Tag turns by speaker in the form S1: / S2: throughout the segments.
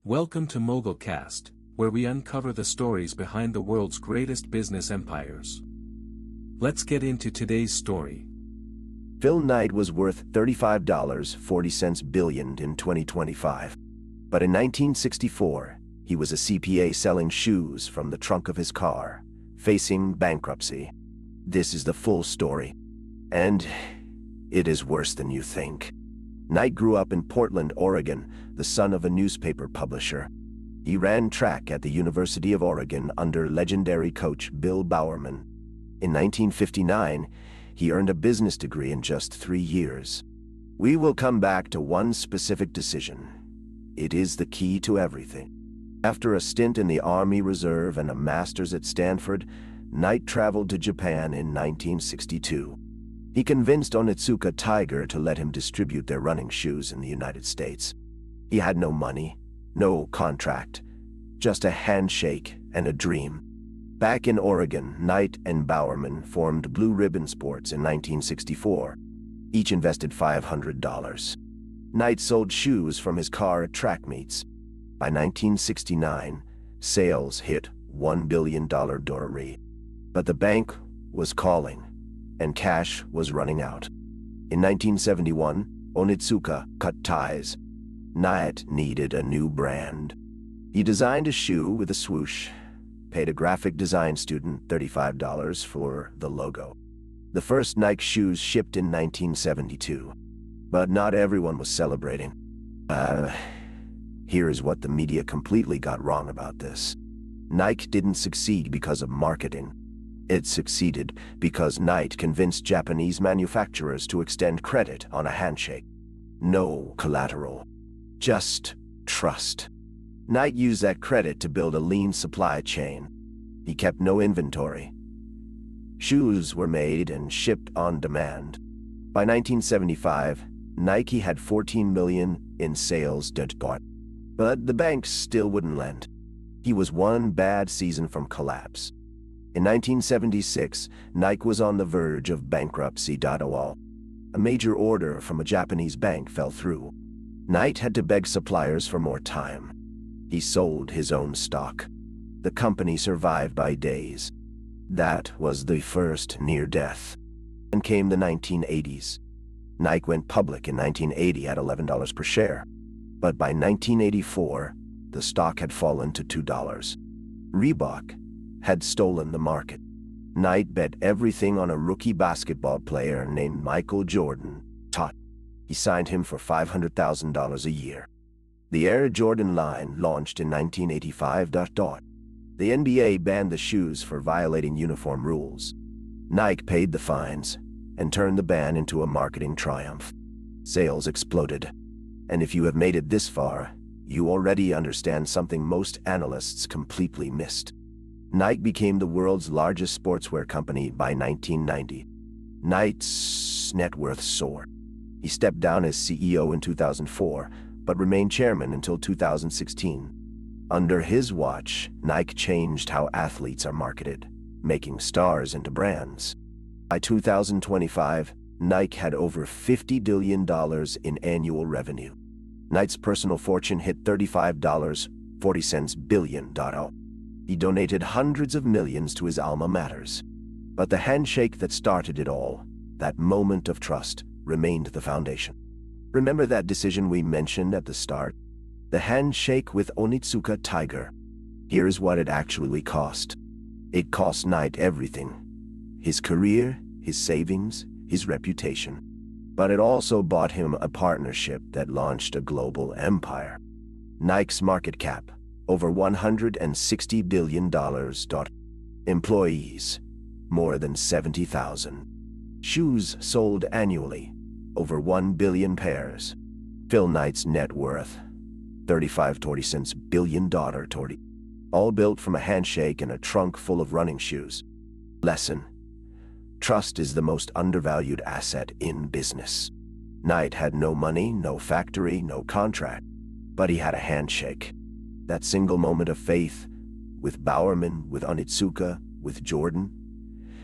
S1: Welcome to MogulCast, where we uncover the stories behind the world's greatest business empires. Let's get into today's story.
S2: Phil Knight was worth $35.40 billion in 2025. But in 1964, he was a CPA selling shoes from the trunk of his car, facing bankruptcy. This is the full story. And it is worse than you think. Knight grew up in Portland, Oregon, the son of a newspaper publisher. He ran track at the University of Oregon under legendary coach Bill Bowerman. In 1959, he earned a business degree in just 3 years. We will come back to one specific decision. It is the key to everything. After a stint in the Army Reserve and a master's at Stanford, Knight traveled to Japan in 1962. He convinced Onitsuka Tiger to let him distribute their running shoes in the United States. He had no money, no contract, just a handshake and a dream. Back in Oregon, Knight and Bowerman formed Blue Ribbon Sports in 1964. Each invested $500. Knight sold shoes from his car at track meets. By 1969, sales hit $1 billion doorway. But the bank was calling, and cash was running out. In 1971, Onitsuka cut ties. Knight needed a new brand. He designed a shoe with a swoosh, paid a graphic design student $35 for the logo. The first Nike shoes shipped in 1972. But not everyone was celebrating. Here is what the media completely got wrong about this. Nike didn't succeed because of marketing. It succeeded because Knight convinced Japanese manufacturers to extend credit on a handshake. No collateral, just trust. Knight used that credit to build a lean supply chain. He kept no inventory. Shoes were made and shipped on demand. By 1975, Nike had $14 million in sales, but the banks still wouldn't lend. He was one bad season from collapse. In 1976, Nike was on the verge of bankruptcy. A major order from a Japanese bank fell through. Knight had to beg suppliers for more time. He sold his own stock. The company survived by days. That was the first near death. Then came the 1980s. Nike went public in 1980 at $11 per share. But by 1984, the stock had fallen to $2. Reebok had stolen the market. Knight bet everything on a rookie basketball player named Michael Jordan. He signed him for $500,000 a year. The Air Jordan line launched in 1985. The NBA banned the shoes for violating uniform rules. Nike paid the fines and turned the ban into a marketing triumph. Sales exploded. And if you have made it this far, you already understand something most analysts completely missed. Nike became the world's largest sportswear company by 1990. Knight's net worth soared. He stepped down as CEO in 2004, but remained chairman until 2016. Under his watch, Nike changed how athletes are marketed, making stars into brands. By 2025, Nike had over $50 billion in annual revenue. Knight's personal fortune hit $35.40 billion. He donated hundreds of millions to his alma maters. But the handshake that started it all, that moment of trust, remained the foundation. Remember that decision we mentioned at the start? The handshake with Onitsuka Tiger. Here's what it actually cost. It cost Knight everything. His career, his savings, his reputation. But it also bought him a partnership that launched a global empire. Nike's market cap, over $160 billion. Employees, more than 70,000. Shoes sold annually, over 1 billion pairs. Phil Knight's net worth, $35.40 billion. All built from a handshake and a trunk full of running shoes. Lesson: trust is the most undervalued asset in business. Knight had no money, no factory, no contract, but he had a handshake. That single moment of faith, with Bowerman, with Onitsuka, with Jordan,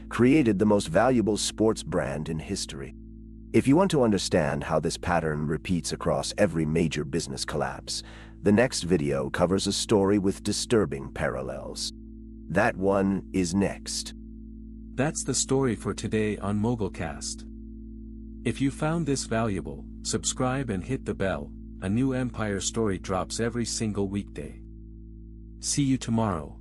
S2: created the most valuable sports brand in history. If you want to understand how this pattern repeats across every major business collapse, The next video covers a story with disturbing parallels. That one is next.
S1: That's the story for today on MogulCast. If you found this valuable, subscribe and hit the bell. A new empire story drops every single weekday. See you tomorrow.